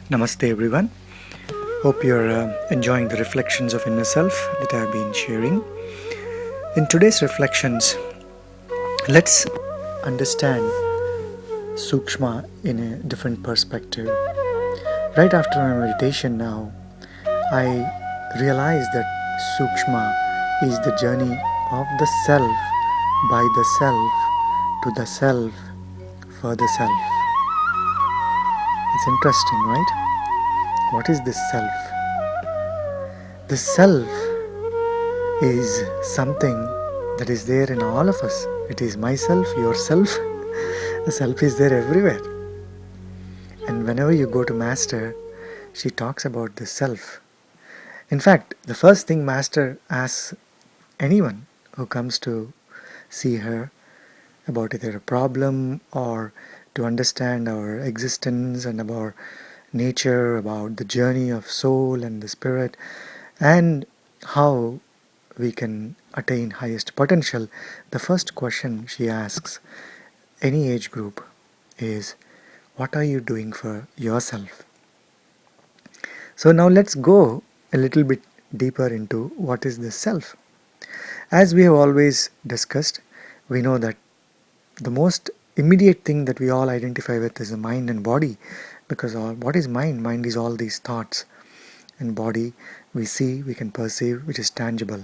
Namaste, everyone. Hope you're enjoying the reflections of inner self that I've been sharing. In today's reflections, let's understand Sookshma in a different perspective. Right after my meditation now, I realized that Sookshma is the journey of the self by the self to the self for the self. It's interesting, right? What is this self? The self is something that is there in all of us. It is myself, yourself. The self is there everywhere. And whenever you go to Master, she talks about the self. In fact, the first thing Master asks anyone who comes to see her about either a problem or to understand our existence and about nature, about the journey of soul and the spirit, and how we can attain highest potential, the first question she asks any age group is, what are you doing for yourself? So now let's go a little bit deeper into what is the self. As we have always discussed, we know that the most immediate thing that we all identify with is the mind and body, because what is mind? Mind is all these thoughts, and body we see, we can perceive, which is tangible.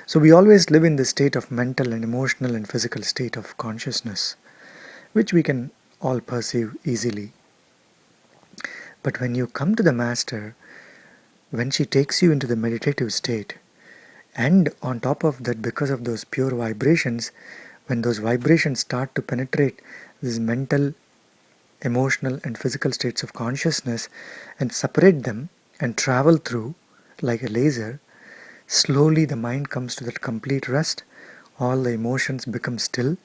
So we always live in this state of mental and emotional and physical state of consciousness, which we can all perceive easily. But when you come to the Master, when she takes you into the meditative state, and on top of that, because of those pure vibrations, when those vibrations start to penetrate these mental, emotional and physical states of consciousness and separate them and travel through like a laser, slowly the mind comes to that complete rest. All the emotions become still,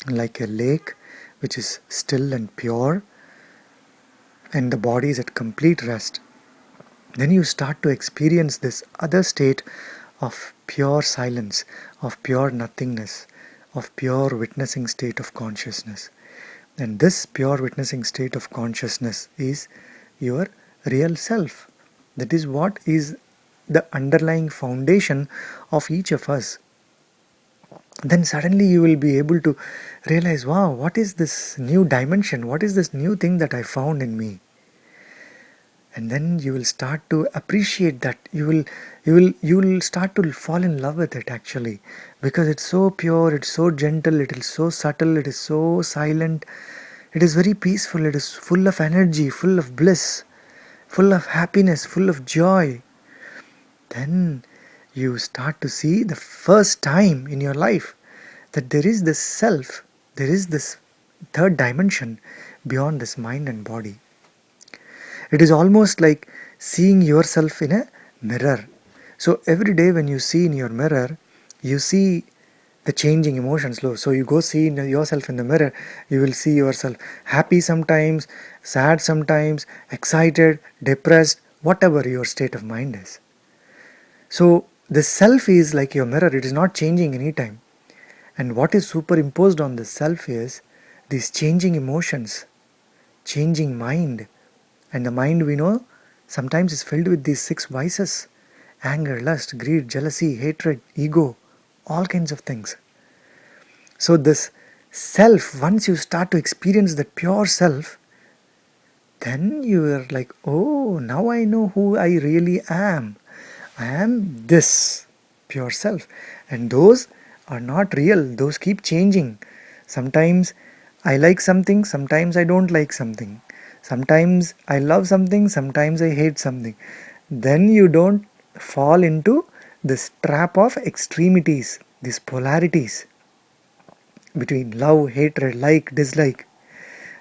like a lake which is still and pure, and the body is at complete rest. Then you start to experience this other state of pure silence, of pure nothingness, of pure witnessing state of consciousness. And this pure witnessing state of consciousness is your real self. That is what is the underlying foundation of each of us. Then suddenly you will be able to realize, wow, what is this new dimension? What is this new thing that I found in me? And then you will start to appreciate that. You will start to fall in love with it, actually, because it's so pure, it's so gentle, it is so subtle, it is so silent, it is very peaceful, it is full of energy, full of bliss, full of happiness, full of joy. Then you start to see the first time in your life that there is this self, there is this third dimension beyond this mind and body. It is almost like seeing yourself in a mirror. So every day when you see in your mirror, you see the changing emotions. So you go see yourself in the mirror, you will see yourself happy sometimes, sad sometimes, excited, depressed, whatever your state of mind is. So the self is like your mirror, it is not changing anytime. And what is superimposed on the self is these changing emotions, changing mind. And the mind, we know, sometimes is filled with these 6 vices: anger, lust, greed, jealousy, hatred, ego, all kinds of things. So this self, once you start to experience that pure self, then you are like, oh, now I know who I really am. I am this pure self. And those are not real, those keep changing. Sometimes I like something, sometimes I don't like something. Sometimes I love something, sometimes I hate something. Then you don't fall into this trap of extremities, these polarities between love, hatred, like, dislike,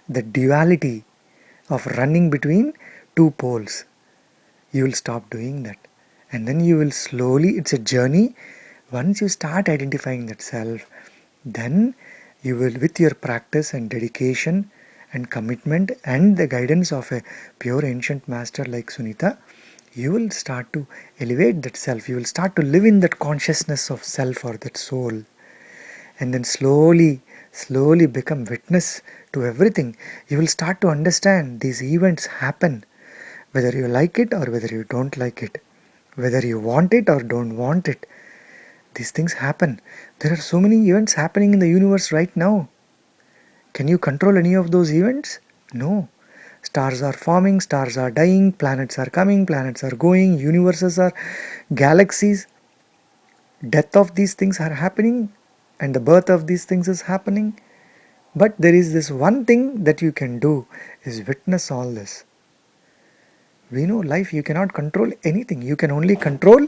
the duality of running between two poles. You will stop doing that. And then you will slowly, it's a journey. Once you start identifying that self, then you will, with your practice and dedication and commitment and the guidance of a pure ancient master like Sunita, you will start to elevate that self. You will start to live in that consciousness of self or that soul. And then slowly become witness to everything, you will start to understand these events happen, whether you like it or whether you don't like it, whether you want it or don't want it. These things happen. There are so many events happening in the universe right now. Can you control any of those events? No. Stars are forming, stars are dying, planets are coming, planets are going, universes are galaxies. Death of these things are happening and the birth of these things is happening. But there is this one thing that you can do is witness all this. We know life, you cannot control anything. You can only control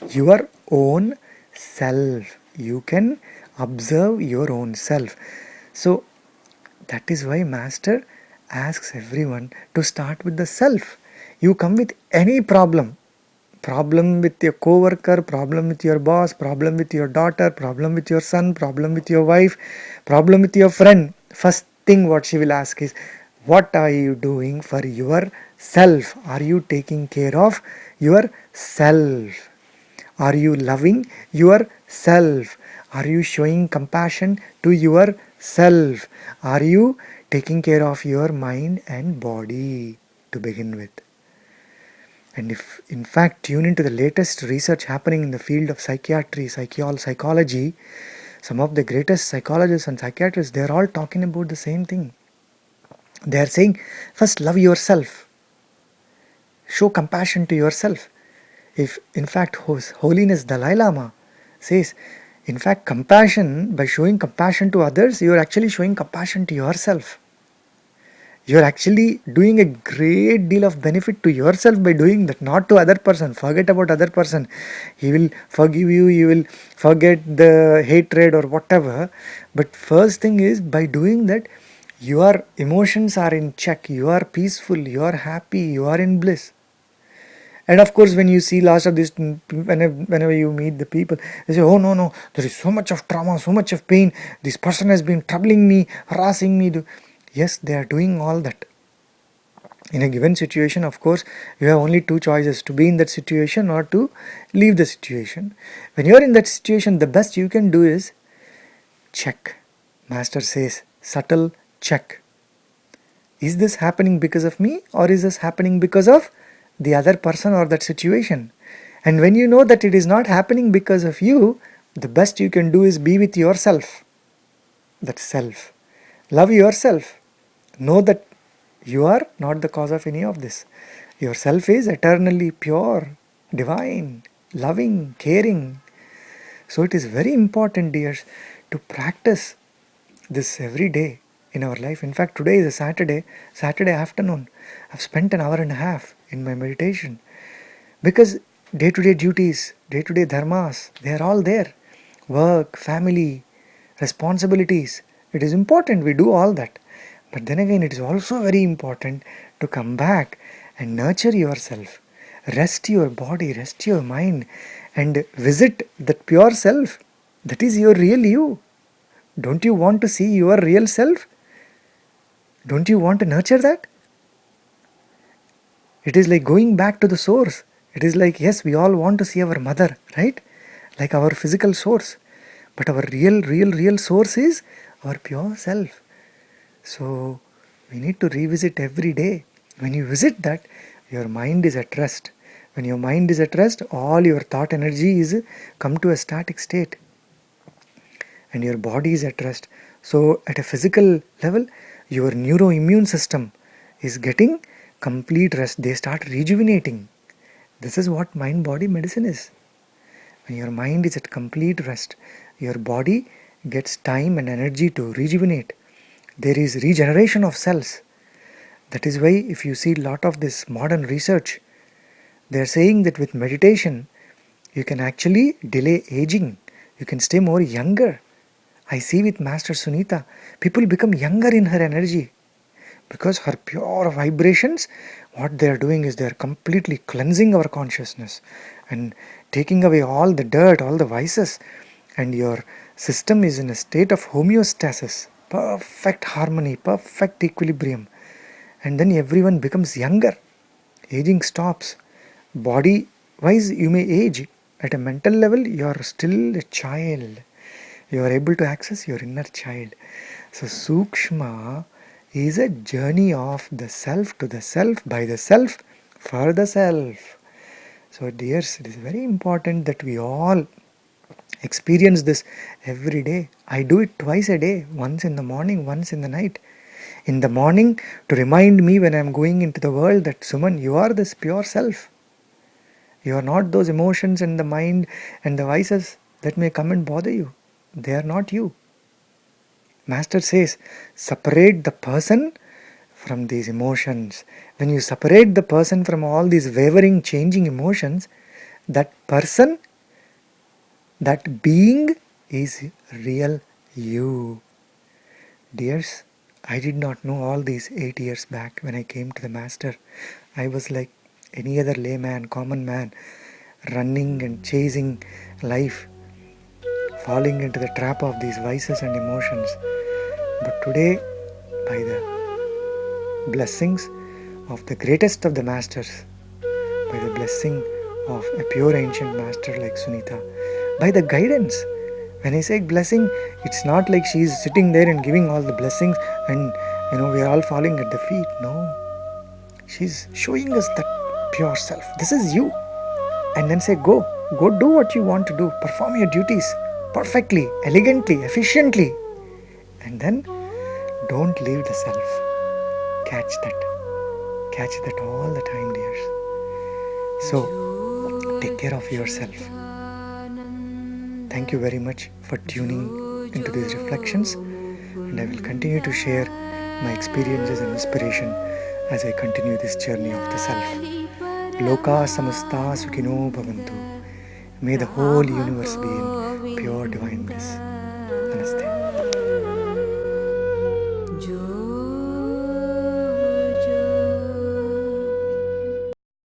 your own self. You can observe your own self. So that is why Master asks everyone to start with the self. You come with any problem with your co-worker, problem with your boss, problem with your daughter, problem with your son, problem with your wife, problem with your friend. First thing what she will ask is, what are you doing for yourself? Are you taking care of yourself? Are you loving yourself? Are you showing compassion to yourself? Are you taking care of your mind and body to begin with? And if in fact tune into the latest research happening in the field of psychiatry, psychology, some of the greatest psychologists and psychiatrists, they are all talking about the same thing. They are saying, first love yourself. Show compassion to yourself. If in fact Holiness Dalai Lama says, in fact compassion, by showing compassion to others, you are actually showing compassion to yourself. You are actually doing a great deal of benefit to yourself by doing that, not to other person. Forget about other person. He will forgive you, you will forget the hatred or whatever. But first thing is, by doing that, your emotions are in check, you are peaceful, you are happy, you are in bliss. And of course, when you see lots of this, whenever you meet the people, they say, oh no, there is so much of trauma, so much of pain. This person has been troubling me, harassing me. Yes, they are doing all that. In a given situation, of course, you have only two choices: to be in that situation or to leave the situation. When you are in that situation, the best you can do is check. Master says, subtle check. Is this happening because of me, or is this happening because of the other person or that situation? And when you know that it is not happening because of you, the best you can do is be with yourself. That self. Love yourself. Know that you are not the cause of any of this. Yourself is eternally pure, divine, loving, caring. So it is very important, dears, to practice this every day in our life. In fact, today is a Saturday afternoon. I've spent an hour and a half in my meditation because day-to-day duties, day-to-day dharmas, they are all there. Work, family, responsibilities. It is important we do all that. But then again, it is also very important to come back and nurture yourself. Rest your body, rest your mind, and visit that pure self. That is your real you. Don't you want to see your real self? Don't you want to nurture that? It is like going back to the source. It is like, yes, we all want to see our mother, right? Like our physical source. But our real source is our pure self. So we need to revisit every day. When you visit that, your mind is at rest. When your mind is at rest, all your thought energy is come to a static state. And your body is at rest. So at a physical level, your neuroimmune system is getting complete rest. They start rejuvenating. This is what mind-body medicine is. When your mind is at complete rest, your body gets time and energy to rejuvenate. There is regeneration of cells. That is why if you see a lot of this modern research, they are saying that with meditation, you can actually delay aging. You can stay more younger. I see with Master Sunita, people become younger in her energy because her pure vibrations, what they are doing is they are completely cleansing our consciousness and taking away all the dirt, all the vices, and your system is in a state of homeostasis, perfect harmony, perfect equilibrium, and then everyone becomes younger. Aging stops. Body wise you may age, at a mental level you are still a child. You are able to access your inner child. So Sookshma is a journey of the self to the self, by the self, for the self. So dears, it is very important that we all experience this every day. I do it twice a day, once in the morning, once in the night. In the morning, to remind me when I am going into the world that, Suman, you are this pure self. You are not those emotions and the mind and the vices that may come and bother you. They are not you. Master says, separate the person from these emotions. When you separate the person from all these wavering, changing emotions, that person, that being is real you. Dears, I did not know all these 8 years back when I came to the Master. I was like any other layman, common man, running and chasing life, falling into the trap of these vices and emotions. But today, by the blessings of the greatest of the masters, by the blessing of a pure ancient master like Sunita, by the guidance. When I say blessing, it's not like she is sitting there and giving all the blessings and we are all falling at the feet. No, she's showing us that pure self. This is you. And then say, go do what you want to do. Perform your duties perfectly, elegantly, efficiently. And then don't leave the self. Catch that all the time, dears. So take care of yourself. Thank you very much for tuning into these reflections, and I will continue to share my experiences and inspiration as I continue this journey of the self. Loka samasta sukhino bhavantu. May the whole universe be in pure divine bliss.